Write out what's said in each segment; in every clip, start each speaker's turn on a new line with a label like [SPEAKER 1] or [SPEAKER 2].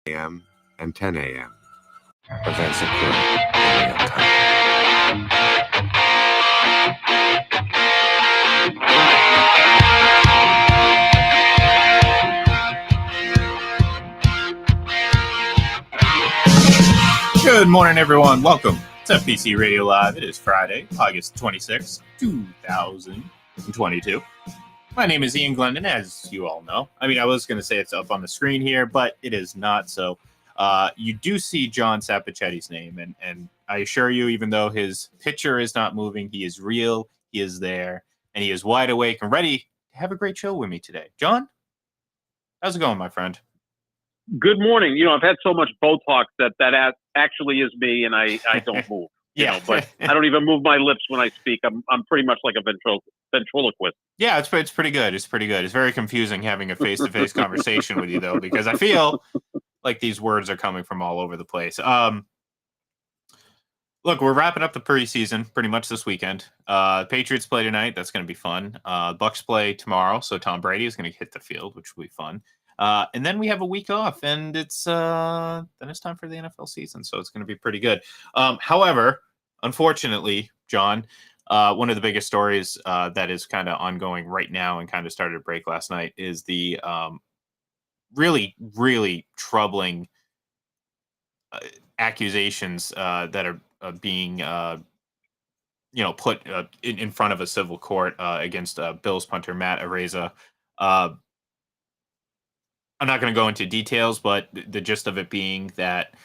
[SPEAKER 1] a.m. and 10 a.m. Events occur in real time.
[SPEAKER 2] Good morning, everyone. Welcome to FPC Radio Live. It is Friday, August 26th, 2022. My name is Ian Glendon, as you all know. I mean, I was going to say it's up on the screen here, but it is not. So you do see John Sapicetti's name, and I assure you, even though his picture is not moving, he is real, he is there, and he is wide awake and ready to have a great show with me today. John, how's it going, my friend?
[SPEAKER 3] Good morning. You know, I've had so much Botox that actually is me, and I don't move. But I don't even move my lips when I speak. I'm pretty much like a ventriloquist.
[SPEAKER 2] Yeah, it's pretty good. It's pretty good. It's very confusing having a face-to-face conversation with you, though, because I feel like these words are coming from all over the place. Look, we're wrapping up the preseason pretty much this weekend. Patriots play tonight. That's going to be fun. Bucks play tomorrow, so Tom Brady is going to hit the field, which will be fun. And then we have a week off, and it's time for the NFL season, so it's going to be pretty good. However, unfortunately, John, one of the biggest stories that is kind of ongoing right now and kind of started to break last night is the really, really troubling accusations that are being put in front of a civil court against Bills punter Matt Araiza. I'm not going to go into details, but the gist of it being that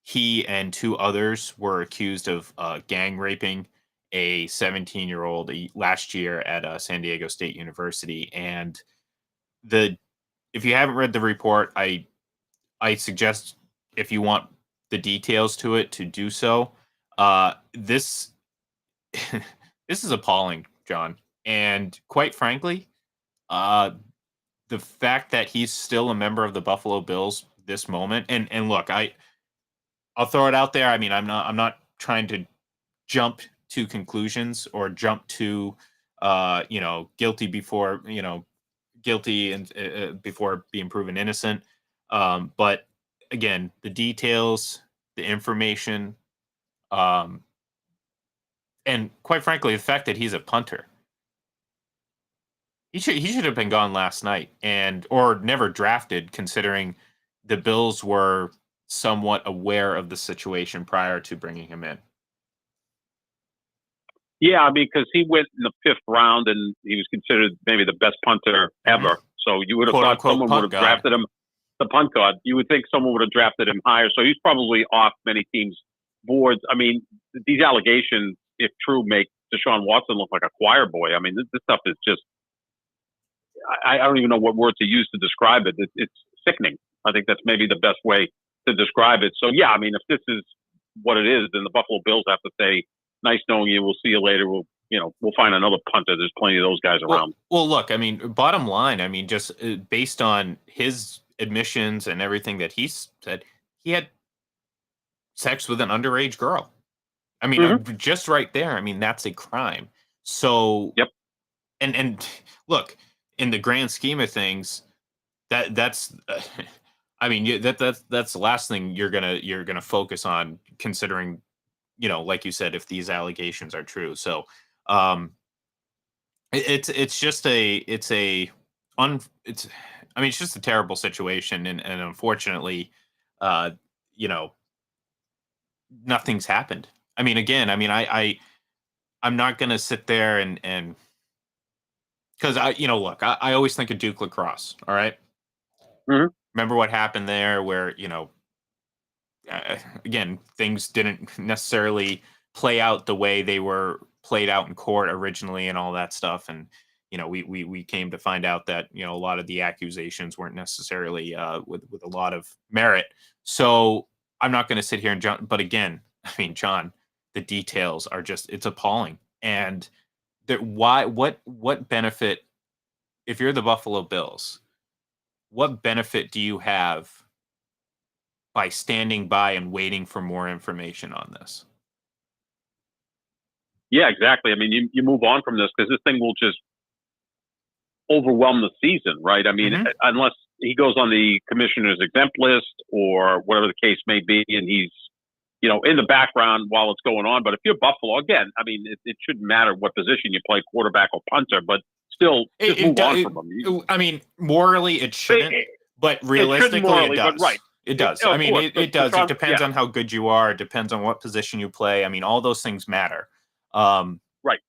[SPEAKER 2] he and two others were accused of gang raping a 17-year-old last year at San Diego State University. And if you haven't read the report, I suggest, if you want the details to it, to do so. This is appalling, John. And quite frankly, the fact that he's still a member of the Buffalo Bills this moment, and look, I'll throw it out there. I mean, I'm not trying to jump to conclusions or jump to guilty before guilty and before being proven innocent. But again, the details, the information, and quite frankly, the fact that he's a punter. He should have been gone last night or never drafted, considering the Bills were somewhat aware of the situation prior to bringing him in.
[SPEAKER 3] Yeah, I mean, because he went in the 5th round and he was considered maybe the best punter ever. So you would have thought someone would have drafted him, the punt god. You would think someone would have drafted him higher. So he's probably off many teams' boards. I mean, these allegations, if true, make Deshaun Watson look like a choir boy. I mean, this stuff is just, I don't even know what word to use to describe it. It's sickening. I think that's maybe the best way to describe it. So, yeah, I mean, if this is what it is, then the Buffalo Bills have to say, nice knowing you. We'll see you later. We'll find another punter. There's plenty of those guys around.
[SPEAKER 2] Well, look, I mean, bottom line, I mean, just based on his admissions and everything that he said, he had sex with an underage girl. I mean, just right there. I mean, that's a crime. So,
[SPEAKER 3] yep.
[SPEAKER 2] And look, in the grand scheme of things, that's I mean, that's the last thing you're gonna focus on, considering, like you said, if these allegations are true. So it's just a terrible situation, and unfortunately nothing's happened. I mean, again, I'm not gonna sit there and because look, I always think of Duke lacrosse. All right. Remember what happened there, where again, things didn't necessarily play out the way they were played out in court originally, and all that stuff. And we came to find out that a lot of the accusations weren't necessarily with a lot of merit. So I'm not going to sit here and jump. But again, I mean, John, the details are it's appalling. And what benefit, if you're the Buffalo Bills, what benefit do you have by standing by and waiting for more information on this?
[SPEAKER 3] Yeah, exactly. I mean, you move on from this, because this thing will just overwhelm the season, right? I mean, unless he goes on the commissioner's exempt list or whatever the case may be, and he's, in the background while it's going on. But if you're Buffalo, again, I mean, it shouldn't matter what position you play, quarterback or punter, but still just move on from him.
[SPEAKER 2] I mean, morally it shouldn't, but realistically it does.
[SPEAKER 3] But right.
[SPEAKER 2] It does. I mean, it does. It depends on how good you are. It depends on what position you play. I mean, all those things matter.
[SPEAKER 3] Right.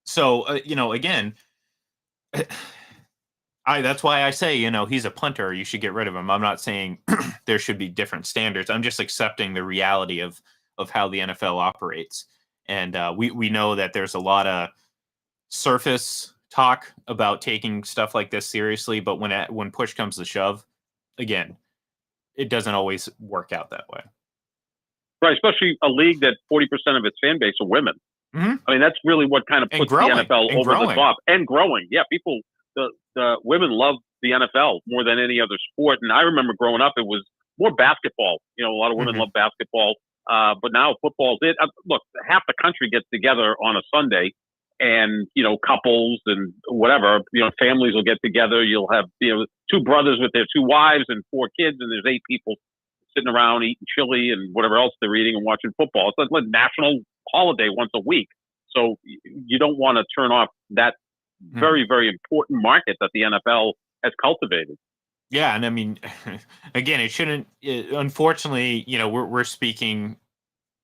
[SPEAKER 2] So, again, that's why I say, he's a punter. You should get rid of him. I'm not saying there should be different standards. I'm just accepting the reality of how the NFL operates. And we know that there's a lot of surface talk about taking stuff like this seriously, but when push comes to shove, again, it doesn't always work out that way.
[SPEAKER 3] Right, especially a league that 40% of its fan base are women.
[SPEAKER 2] Mm-hmm.
[SPEAKER 3] I mean, that's really what kind of puts the NFL over the top. And growing. Yeah, people, the women love the NFL more than any other sport. And I remember growing up, it was more basketball. A lot of women love basketball. But now football's it. Look, half the country gets together on a Sunday and, couples and whatever, families will get together. You'll have, two brothers with their two wives and 4 kids, and there's 8 people sitting around eating chili and whatever else they're eating and watching football. It's like a national holiday once a week. So you don't want to turn off that very, very important market that the NFL has cultivated.
[SPEAKER 2] Yeah. And I mean, again, it shouldn't, unfortunately, we're speaking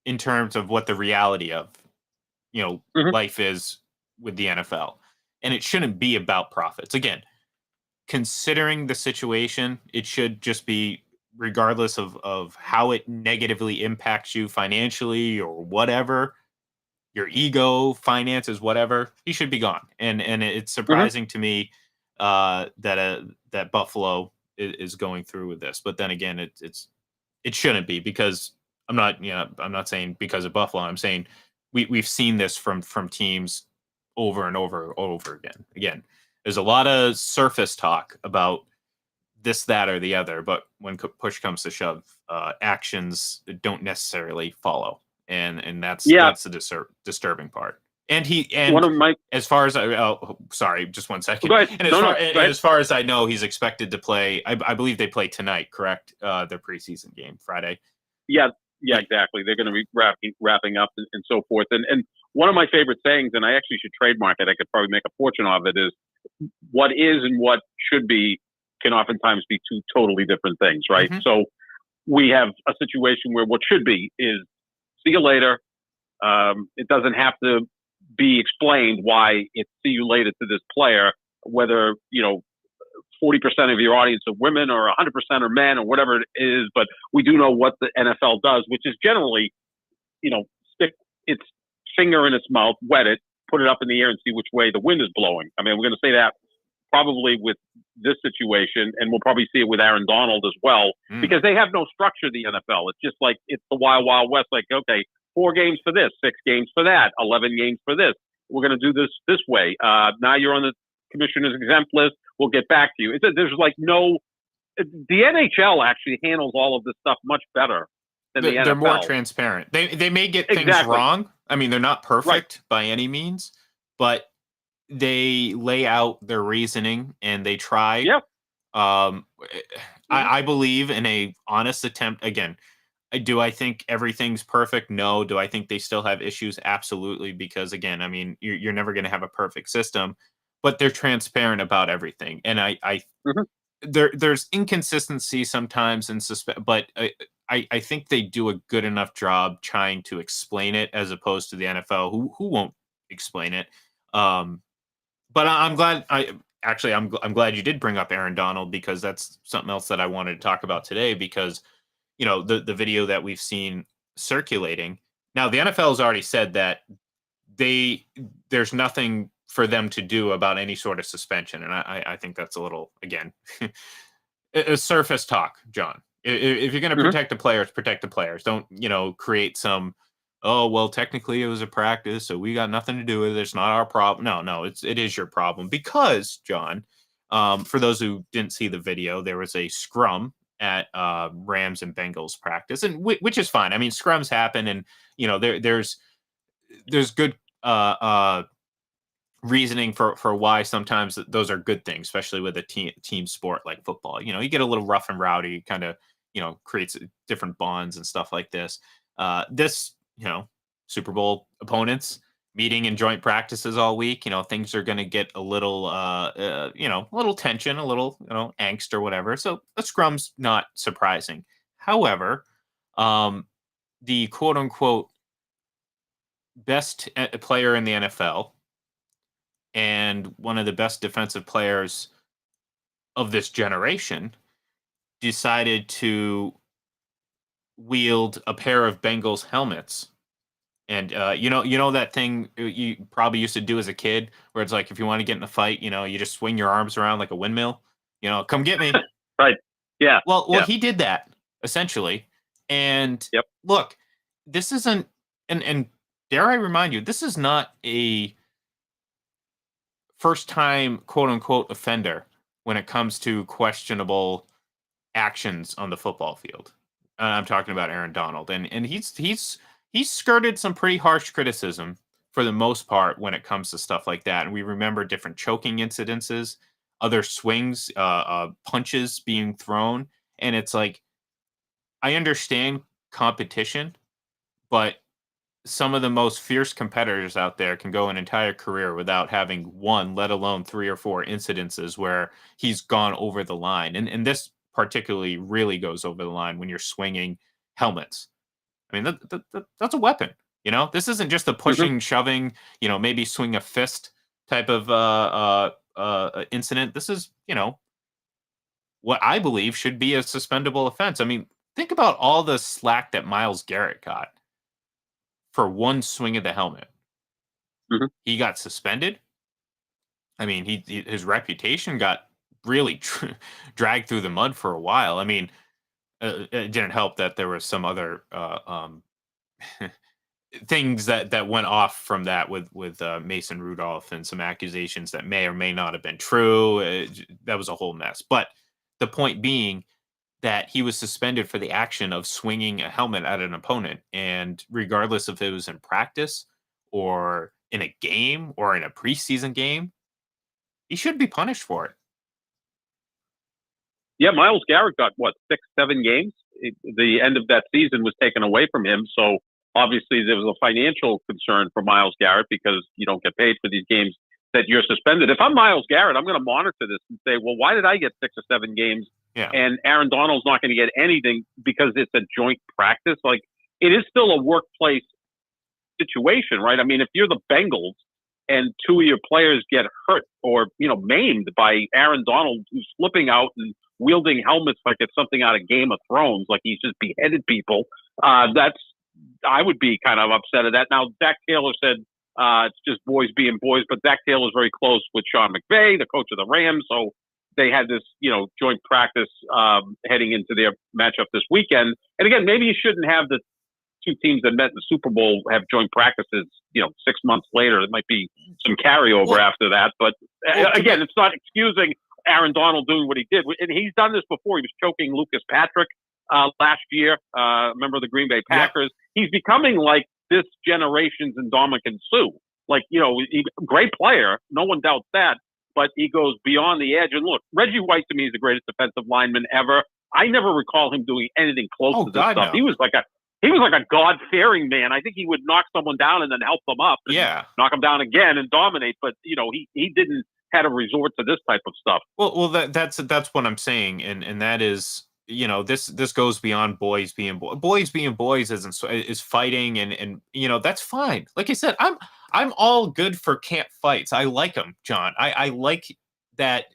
[SPEAKER 2] in terms of what the reality of, life is with the NFL, and it shouldn't be about profits. Again, considering the situation, it should just be, regardless of how it negatively impacts you financially or whatever, your ego, finances, whatever, he should be gone. And it's surprising to me that Buffalo is going through with this. But then again, it shouldn't be, because I'm not saying because of Buffalo. I'm saying we've seen this from teams over and over again. Again, there's a lot of surface talk about this, that, or the other, but when push comes to shove, actions don't necessarily follow, and that's the disturbing part. And as far as sorry, just 1 second.
[SPEAKER 3] Go ahead.
[SPEAKER 2] And as far as I know, he's expected to play. I believe they play tonight, correct? Their preseason game Friday.
[SPEAKER 3] Yeah, exactly. They're going to be wrapping up and so forth. And one of my favorite sayings, and I actually should trademark it, I could probably make a fortune of it, is what is and what should be can oftentimes be 2 totally different things, right?
[SPEAKER 2] Mm-hmm.
[SPEAKER 3] So we have a situation where what should be is see you later. It doesn't have to be explained why it's see you later to this player, whether, 40% of your audience are women or 100% are men or whatever it is. But we do know what the NFL does, which is generally, stick its finger in its mouth, wet it, put it up in the air and see which way the wind is blowing. I mean, we're going to say that probably with this situation, and we'll probably see it with Aaron Donald as well, because they have no structure, the NFL. It's just like, it's the wild, wild west. Like, okay, 4 games for this, 6 games for that, 11 games for this. We're going to do this way. Now you're on the commissioner's exempt list. We'll get back to you. There's like no, the NHL actually handles all of this stuff much better than the NFL.
[SPEAKER 2] They're more transparent. They may get things wrong. I mean, they're not perfect by any means, but they lay out their reasoning and they try.
[SPEAKER 3] Yeah.
[SPEAKER 2] I believe in a honest attempt. Again, do I think everything's perfect? No. Do I think they still have issues? Absolutely. Because again, I mean, you're never going to have a perfect system, but they're transparent about everything. And there's inconsistency sometimes in but I think they do a good enough job trying to explain it, as opposed to the NFL who won't explain it. But I'm glad I'm glad you did bring up Aaron Donald, because that's something else that I wanted to talk about today, because the video that we've seen circulating. Now, the NFL has already said that there's nothing for them to do about any sort of suspension. And I think that's a little, again, a surface talk, John. If you're going to protect the players, protect the players. Don't, create some, oh, well, technically it was a practice, so we got nothing to do with it. It's not our problem. No, it is your problem. Because, John, for those who didn't see the video, there was a scrum at Rams and Bengals practice, and which is fine. I mean, scrums happen, and there's good reasoning for why sometimes those are good things, especially with a team sport like football. You get a little rough and rowdy, kind of creates different bonds and stuff like this. This Super Bowl opponents meeting in joint practices all week. Things are going to get a little a little tension, a little angst or whatever. So a scrum's not surprising. However, the quote unquote best player in the NFL and one of the best defensive players of this generation decided to wield a pair of Bengals helmets. And that thing you probably used to do as a kid, where it's like if you want to get in a fight, you just swing your arms around like a windmill. Come get me.
[SPEAKER 3] Right. Yeah.
[SPEAKER 2] Well, he did that essentially. And
[SPEAKER 3] Yep.
[SPEAKER 2] look, this isn't, and dare I remind you, this is not a first time quote unquote offender when it comes to questionable actions on the football field. I'm talking about Aaron Donald, and he's skirted some pretty harsh criticism for the most part when it comes to stuff like that. And we remember different choking incidences, other swings, punches being thrown, and it's like I understand competition, but some of the most fierce competitors out there can go an entire career without having one, let alone 3 or 4 incidences where he's gone over the line. And this particularly really goes over the line when you're swinging helmets. I mean, that's a weapon. This isn't just a pushing, shoving, maybe swing a fist type of incident. This is, what I believe should be a suspendable offense. I mean, think about all the slack that Myles Garrett got for one swing of the helmet. He got suspended. I mean, his reputation got really dragged through the mud for a while. I mean, it didn't help that there was some other things that went off from that with Mason Rudolph and some accusations that may or may not have been true. That was a whole mess. But the point being that he was suspended for the action of swinging a helmet at an opponent. And regardless if it was in practice or in a game or in a preseason game, he should be punished for it.
[SPEAKER 3] Yeah, Myles Garrett got, 6, 7 games? The end of that season was taken away from him. So obviously there was a financial concern for Myles Garrett because you don't get paid for these games that you're suspended. If I'm Myles Garrett, I'm going to monitor this and say, well, why did I get 6 or 7 games?
[SPEAKER 2] Yeah.
[SPEAKER 3] And Aaron Donald's not going to get anything because it's a joint practice. Like, it is still a workplace situation, right? I mean, if you're the Bengals and 2 of your players get hurt or, maimed by Aaron Donald, who's flipping out and wielding helmets like it's something out of Game of Thrones, like he's just beheaded people, I would be kind of upset at that. Now, Zach Taylor said it's just boys being boys, but Zach Taylor's very close with Sean McVay, the coach of the Rams, so they had this, joint practice heading into their matchup this weekend. And again, maybe you shouldn't have the 2 teams that met in the Super Bowl have joint practices, 6 months later. There might be some carryover after that. But again, it's not excusing Aaron Donald doing what he did. And he's done this before. He was choking Lucas Patrick last year, member of the Green Bay Packers. Yeah. He's becoming like this generation's Ndamukong Suh. Like, great player. No one doubts that. But he goes beyond the edge. And look, Reggie White to me is the greatest defensive lineman ever. I never recall him doing anything close to this stuff. No. He was like a God-fearing man. I think he would knock someone down and then help them up. And knock them down again and dominate. But, he didn't have to resort to this type of stuff.
[SPEAKER 2] Well, that's what I'm saying. And that is, this goes beyond boys being boys. Boys being boys is fighting and that's fine. Like I said, I'm all good for camp fights. I like them, John. I like that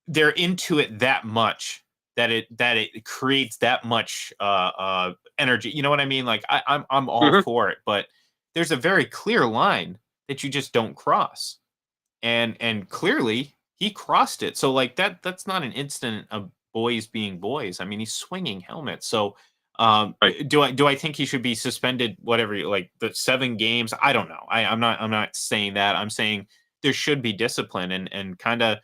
[SPEAKER 2] they're into it that much that it creates that much energy. You know what I mean? Like I'm all for it, but there's a very clear line that you just don't cross, and clearly he crossed it. So like that's not an incident of boys being boys. I mean, he's swinging helmets. So do I think he should be suspended? Whatever, like the 7 games. I don't know. I'm not saying that. I'm saying there should be discipline and kind of,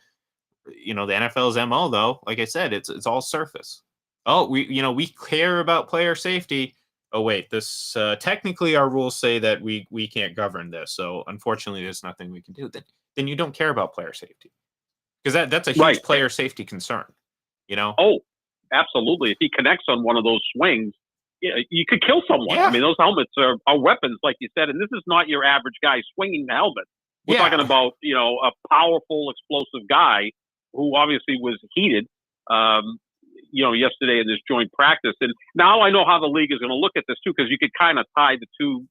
[SPEAKER 2] the NFL's MO though. Like I said, it's all surface. Oh, we care about player safety. oh wait, this technically our rules say that we can't govern this, so unfortunately there's nothing we can do. Then you don't care about player safety, because that's a huge
[SPEAKER 3] Right.
[SPEAKER 2] player safety concern. You know?
[SPEAKER 3] Oh, absolutely. If he connects on one of those swings, you could kill someone.
[SPEAKER 2] Yeah.
[SPEAKER 3] I mean, those helmets are weapons, like you said, and this is not your average guy swinging the helmet. We're talking about, a powerful, explosive guy who obviously was heated, yesterday in this joint practice. And now I know how the league is going to look at this too, because you could kind of tie the two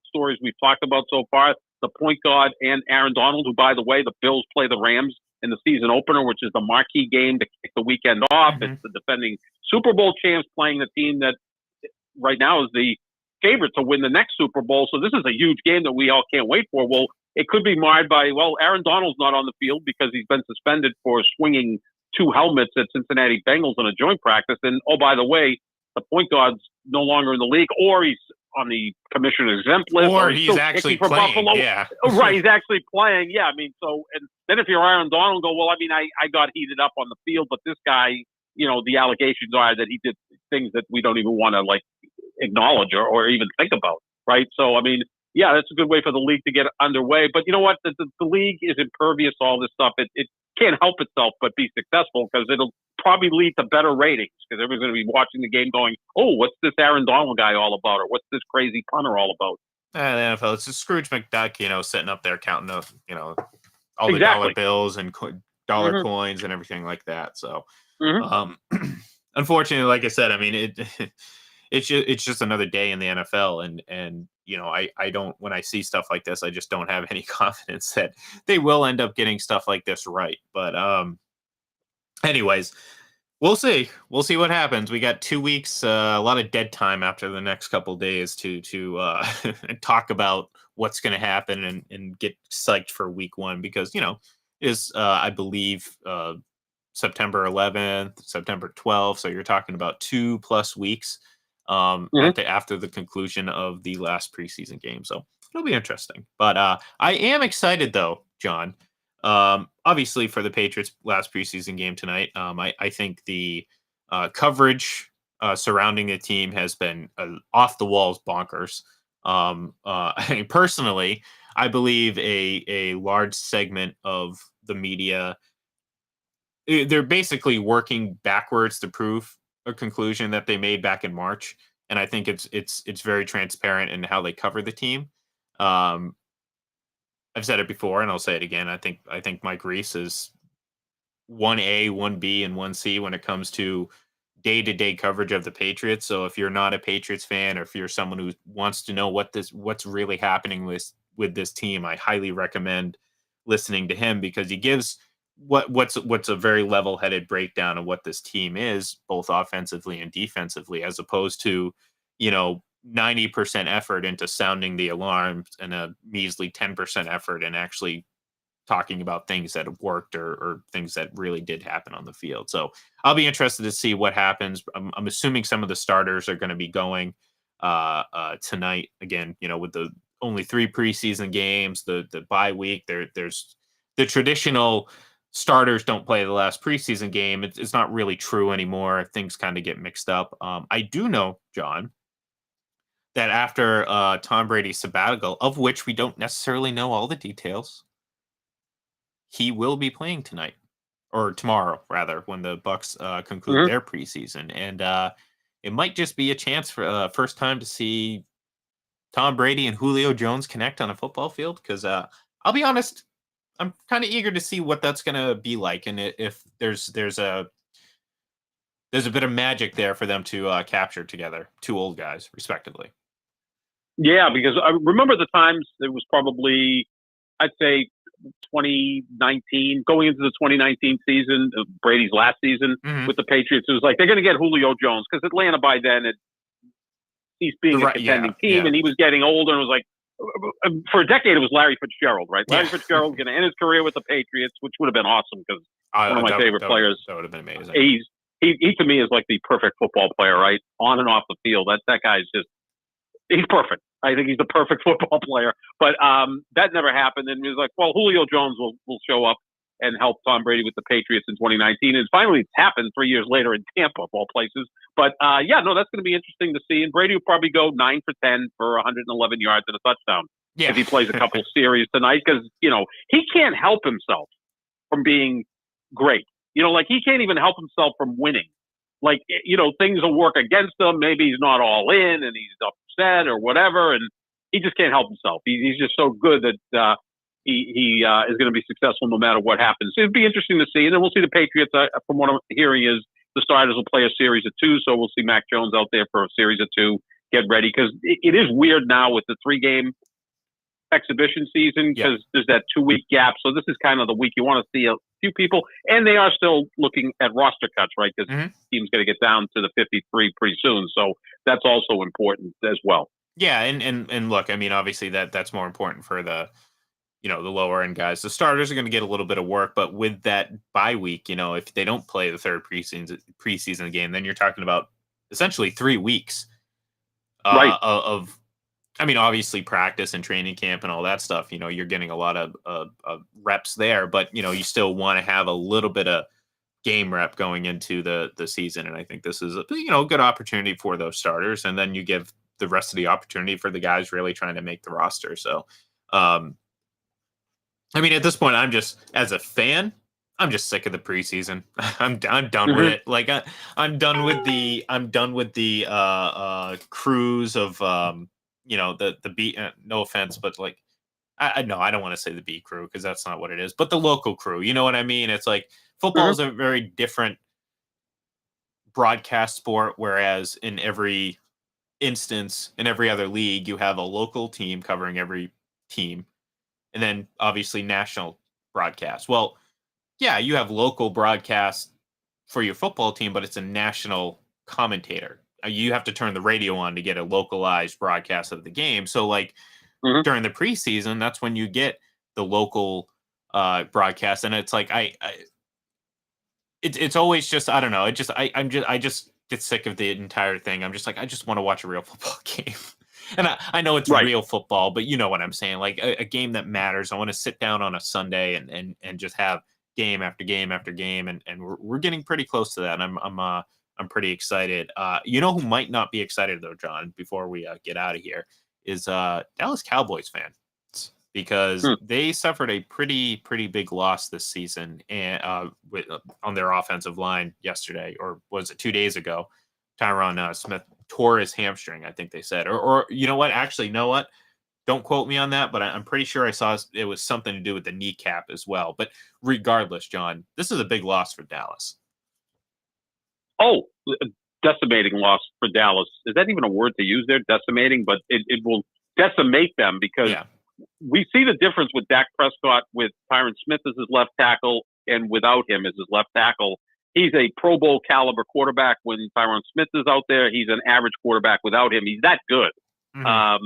[SPEAKER 3] stories we've talked about so far, the point guard and Aaron Donald, who, by the way, the Bills play the Rams in the season opener, which is the marquee game to kick the weekend off.
[SPEAKER 2] Mm-hmm.
[SPEAKER 3] It's the defending Super Bowl champs playing the team that right now is the favorite to win the next Super Bowl. So this is a huge game that we all can't wait for. Well, it could be marred by, Aaron Donald's not on the field because he's been suspended for swinging two helmets at Cincinnati Bengals in a joint practice. And, oh, by the way, the point guard's no longer in the league, or he's on the commissioner's exempt list,
[SPEAKER 2] or he's actually
[SPEAKER 3] for
[SPEAKER 2] playing.
[SPEAKER 3] Buffalo.
[SPEAKER 2] Yeah.
[SPEAKER 3] Right, he's actually playing. Yeah, I mean, so, and then if you're Aaron Donald, go, I got heated up on the field, but this guy, the allegations are that he did things that we don't even want to acknowledge or even think about, right? So, I mean, yeah, that's a good way for the league to get underway. But you know what? The league is impervious to all this stuff. It can't help itself but be successful, because it'll probably lead to better ratings, because everyone's going to be watching the game going, oh, what's this Aaron Donald guy all about? Or what's this crazy punter all about?
[SPEAKER 2] The NFL, it's a Scrooge McDuck, sitting up there counting up, all the dollar bills and dollar coins and everything like that. So, unfortunately, like I said, I mean, it's just another day in the NFL, and I don't, when I see stuff like this, I just don't have any confidence that they will end up getting stuff like this right. But anyways, we'll see what happens. We got 2 weeks, a lot of dead time after the next couple days to talk about what's going to happen and get psyched for week one, because is I believe September 11th, September 12th, so you're talking about 2+ weeks after the conclusion of the last preseason game. So it'll be interesting. But I am excited, though, John. Obviously, for the Patriots' last preseason game tonight, I think the coverage surrounding the team has been off the walls bonkers. Personally, I believe a large segment of the media, they're basically working backwards to prove a conclusion that they made back in March, and I think it's very transparent in how they cover the team. I've said it before, and I'll say it again. I think Mike Reese is 1A, 1B, and 1C when it comes to day-to-day coverage of the Patriots. So if you're not a Patriots fan, or if you're someone who wants to know what's really happening with this team, I highly recommend listening to him, because he gives what's a very level-headed breakdown of what this team is, both offensively and defensively, as opposed to 90% effort into sounding the alarm and a measly 10% effort in actually talking about things that have worked or things that really did happen on the field. So I'll be interested to see what happens. I'm assuming some of the starters are going to be going tonight again, with the only 3 preseason games, the bye week. There's the traditional starters don't play the last preseason game. It's not really true anymore. Things kind of get mixed up. I do know, John, that after Tom Brady's sabbatical, of which we don't necessarily know all the details, he will be playing tonight, or tomorrow, rather, when the Bucs conclude their preseason. And it might just be a chance for first time to see Tom Brady and Julio Jones connect on a football field, because I'll be honest, I'm kind of eager to see what that's going to be like, and if there's a bit of magic there for them to capture together, 2 old guys, respectively.
[SPEAKER 3] Yeah, because I remember the times it was probably, I'd say, 2019, going into the 2019 season, Brady's last season with the Patriots. It was like, they're going to get Julio Jones, because Atlanta by then he's being a contending team, and he was getting older, and it was like, for a decade, it was Larry Fitzgerald, right? Larry Fitzgerald's going to end his career with the Patriots, which would have been awesome, because one of my favorite players.
[SPEAKER 2] That would have been amazing.
[SPEAKER 3] He to me is like the perfect football player, right? On and off the field. That guy's just, he's perfect. I think he's the perfect football player. But that never happened. And he was like, well, Julio Jones will show up. and helped Tom Brady with the Patriots in 2019. And finally, it's happened 3 years later in Tampa, of all places. But yeah, no, that's going to be interesting to see. And Brady will probably go 9 for 10 for 111 yards and a touchdown if he plays a couple series tonight, because he can't help himself from being great. Like he can't even help himself from winning. Like, things will work against him. Maybe he's not all in and he's upset or whatever, and he just can't help himself. He's just so good that he is going to be successful no matter what happens. So it'd be interesting to see. And then we'll see the Patriots, from what I'm hearing, is the starters will play a series of 2. So we'll see Mac Jones out there for a series of 2, get ready. Because it is weird now with the 3-game exhibition season, because there's that 2-week gap. So this is kind of the week you want to see a few people, and they are still looking at roster cuts, right? Because team's going to get down to the 53 pretty soon, so that's also important as well.
[SPEAKER 2] Yeah, and look, I mean, obviously that's more important for the the lower end guys. The starters are going to get a little bit of work, but with that bye week, if they don't play the third preseason game, then you're talking about essentially 3 weeks
[SPEAKER 3] right.
[SPEAKER 2] of I mean, obviously practice and training camp and all that stuff, you're getting a lot of reps there, but, you still want to have a little bit of game rep going into the season. And I think this is a good opportunity for those starters. And then you give the rest of the opportunity for the guys really trying to make the roster. So, I mean, at this point, as a fan, I'm just sick of the preseason. I'm done with it. Like I'm done with the cruise of, the B, no offense, but like, I don't want to say the B crew because that's not what it is, but the local crew, you know what I mean? It's like football is a very different broadcast sport, whereas in every instance, in every other league, you have a local team covering every team, and then obviously national broadcast. Well, yeah, you have local broadcast for your football team, but it's a national commentator. You have to turn the radio on to get a localized broadcast of the game. So like during the preseason, that's when you get the local broadcast. And it's like, it's always just, I don't know. I just get sick of the entire thing. I'm just like, I just want to watch a real football game. And I know it's real football, but you know what I'm saying? Like a game that matters. I want to sit down on a Sunday and just have game after game after game. And we're getting pretty close to that. And I'm pretty excited. Who might not be excited though, John, before we get out of here, is Dallas Cowboys fans, because they suffered a pretty big loss this season and on their offensive line yesterday, or was it 2 days ago? Tyron Smith tore his hamstring, I think they said, or you know what? Actually, don't quote me on that, but I'm pretty sure I saw it was something to do with the kneecap as well. But regardless, John, this is a big loss for Dallas.
[SPEAKER 3] Oh, decimating loss for Dallas. Is that even a word to use there? Decimating, but it will decimate them, because we see the difference with Dak Prescott with Tyron Smith as his left tackle and without him as his left tackle. He's a Pro Bowl caliber quarterback when Tyron Smith is out there. He's an average quarterback without him. He's that good. But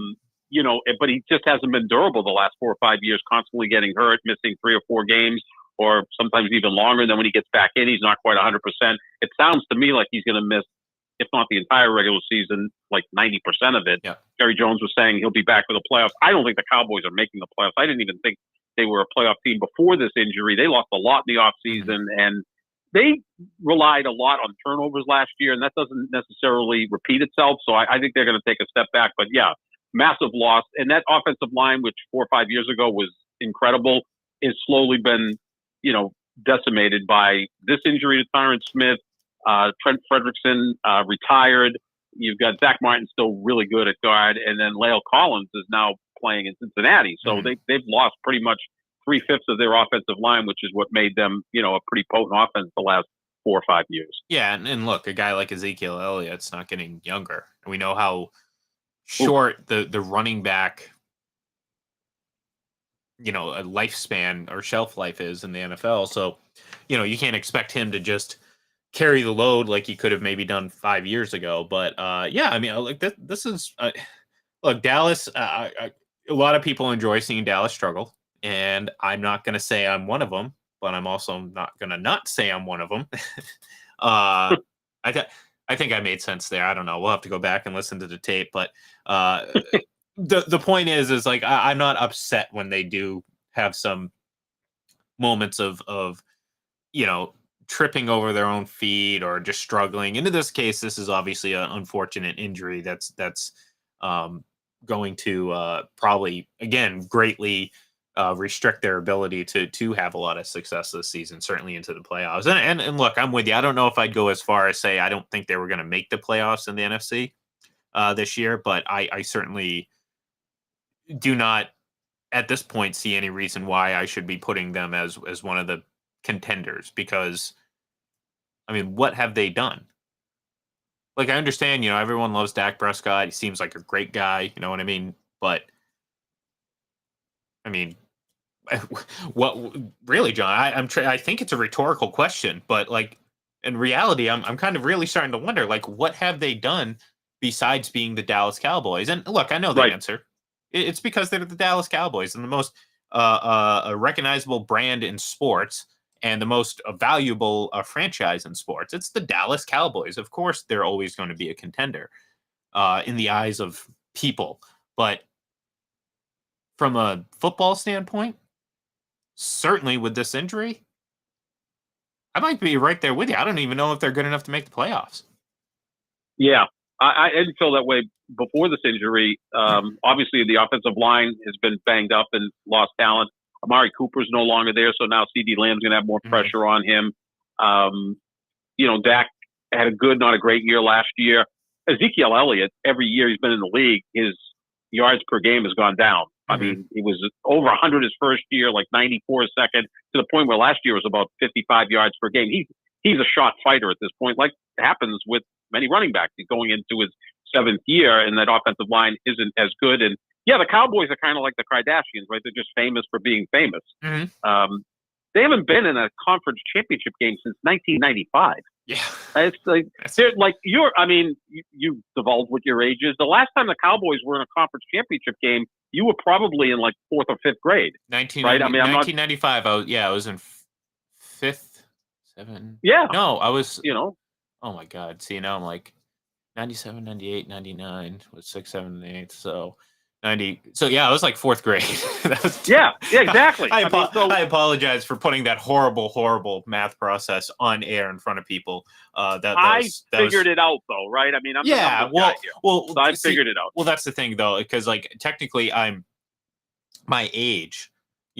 [SPEAKER 3] he just hasn't been durable the last 4 or 5 years, constantly getting hurt, missing 3 or 4 games, or sometimes even longer. Then when he gets back in, he's not quite 100%. It sounds to me like he's going to miss, if not the entire regular season, like 90% of it. Yeah. Jerry Jones was saying he'll be back for the playoffs. I don't think the Cowboys are making the playoffs. I didn't even think they were a playoff team before this injury. They lost a lot in the offseason, and they relied a lot on turnovers last year, and that doesn't necessarily repeat itself. So I think they're going to take a step back. But yeah, massive loss. And that offensive line, which 4 or 5 years ago was incredible, has slowly been, decimated by this injury to Tyron Smith. Trent Fredrickson retired. You've got Zach Martin still really good at guard, and then La'el Collins is now playing in Cincinnati. So they've lost pretty much 3/5 of their offensive line, which is what made them, a pretty potent offense the last 4 or 5 years.
[SPEAKER 2] Yeah, and look, a guy like Ezekiel Elliott's not getting younger. And we know how short the running back, a lifespan or shelf life is in the NFL. So, you can't expect him to just carry the load like he could have maybe done 5 years ago. But yeah, I mean, like this is look, Dallas. A lot of people enjoy seeing Dallas struggle, and I'm not going to say I'm one of them, but I'm also not going to not say I'm one of them. I think I made sense there. I don't know. We'll have to go back and listen to the tape, but the point is like I'm not upset when they do have some moments of tripping over their own feet or just struggling. And in this case, this is obviously an unfortunate injury that's going to probably again greatly restrict their ability to have a lot of success this season, certainly into the playoffs. And look, I'm with you. I don't know if I'd go as far as say I don't think they were going to make the playoffs in the NFC this year, but I certainly do not at this point see any reason why I should be putting them as one of the contenders, because I mean, what have they done? Like, I understand, everyone loves Dak Prescott. He seems like a great guy. You know what I mean? But I mean, what really, John? I think it's a rhetorical question, but like in reality, I'm kind of really starting to wonder, like, what have they done besides being the Dallas Cowboys? And look, I know the answer. It's because they're the Dallas Cowboys and the most a recognizable brand in sports and the most valuable franchise in sports. It's the Dallas Cowboys. Of course, they're always going to be a contender in the eyes of people. But from a football standpoint, certainly with this injury, I might be right there with you. I don't even know if they're good enough to make the playoffs.
[SPEAKER 3] Yeah, I didn't feel that way before this injury. Obviously, the offensive line has been banged up and lost talent. Amari Cooper's no longer there, so now CD Lamb's going to have more pressure on him. Dak had a good, not a great year last year. Ezekiel Elliott, every year he's been in the league, his yards per game has gone down. I mean, he was over 100 his first year, like 94 his second, to the point where last year was about 55 yards per game. He's a shot fighter at this point, like happens with many running backs. He's going into his 7th year, and that offensive line isn't as good. And yeah, the Cowboys are kind of like the Kardashians, right? They're just famous for being famous. They haven't been in a conference championship game since 1995.
[SPEAKER 2] Yeah,
[SPEAKER 3] it's like they're like you divulged what your age is. The last time the Cowboys were in a conference championship game, you were probably in like 4th or 5th grade.
[SPEAKER 2] 1995. I was in 5th, 7.
[SPEAKER 3] Yeah.
[SPEAKER 2] No, I was. Oh my God. See, now I'm like 97, 98, 99 was 6, 7, 8. So 90. So yeah, I was like 4th grade.
[SPEAKER 3] Yeah, exactly.
[SPEAKER 2] I apologize for putting that horrible math process on air in front of people. I
[SPEAKER 3] figured it out though, right? I mean, I figured it out.
[SPEAKER 2] Well, that's the thing though, because like technically I'm my age.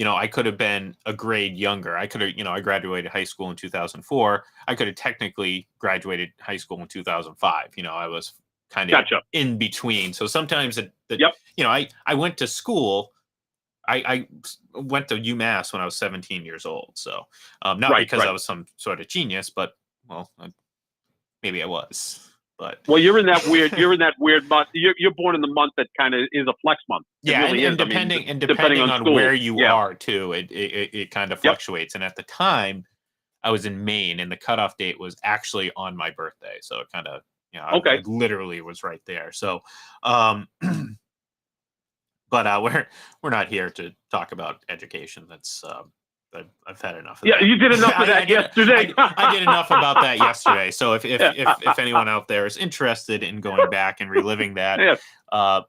[SPEAKER 2] I could have been a grade younger. I could have, I graduated high school in 2004. I could have technically graduated high school in 2005. I was kind of in between. So sometimes I went to school. I went to UMass when I was 17 years old. So not because I was some sort of genius, but maybe I was. But
[SPEAKER 3] you're in that weird month. You're born in the month that kind of is a flex month.
[SPEAKER 2] And depending on school, where you are too, it kind of fluctuates. And at the time, I was in Maine, and the cutoff date was actually on my birthday. So it kind of I literally was right there. So, but we're not here to talk about education. That's I've had enough of that.
[SPEAKER 3] You did enough of that yesterday.
[SPEAKER 2] I did enough about that yesterday. So if anyone out there is interested in going back and reliving that, I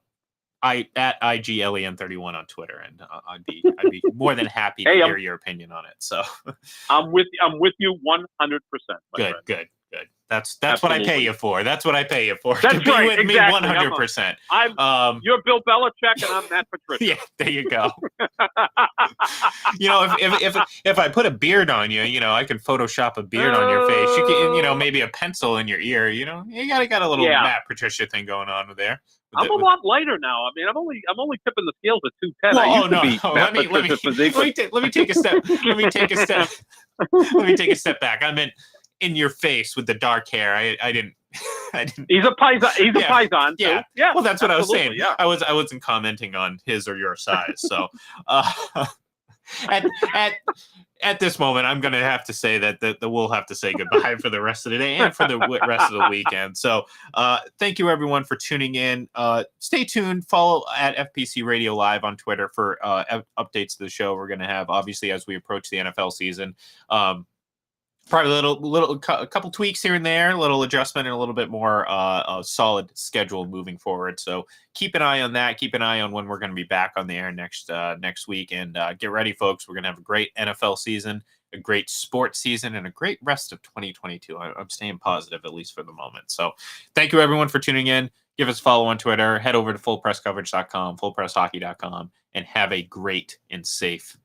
[SPEAKER 2] at IGLEN31 on Twitter, and I'd be more than happy to hear your opinion on it. So
[SPEAKER 3] I'm with you 100%.
[SPEAKER 2] Good. That's what I pay you for. That's what I pay you for.
[SPEAKER 3] That's
[SPEAKER 2] to be with me
[SPEAKER 3] 100%. You're Bill Belichick, and I'm Matt Patricia.
[SPEAKER 2] Yeah, there you go. If I put a beard on you, I can Photoshop a beard on your face. You can, maybe a pencil in your ear. You got a little Matt Patricia thing going on with there.
[SPEAKER 3] I'm a lot lighter now. I mean, I'm only tipping the scales at 210.
[SPEAKER 2] Let me take a step. Let me take a step back. I meant in your face with the dark hair. I didn't.
[SPEAKER 3] He's a Python. He's a Python.
[SPEAKER 2] Yeah. Well, that's what I was saying. Yeah. I wasn't commenting on his or your size. So, at this moment, I'm going to have to say that we'll have to say goodbye for the rest of the day and for the rest of the weekend. So, thank you everyone for tuning in. Stay tuned. Follow at FPC Radio Live on Twitter for updates to the show. We're going to have, obviously, as we approach the NFL season. Probably a couple tweaks here and there, a little adjustment, and a little bit more a solid schedule moving forward. So keep an eye on that. Keep an eye on when we're going to be back on the air next week. And get ready, folks. We're going to have a great NFL season, a great sports season, and a great rest of 2022. I'm staying positive, at least for the moment. So thank you, everyone, for tuning in. Give us a follow on Twitter. Head over to fullpresscoverage.com, fullpresshockey.com, and have a great and safe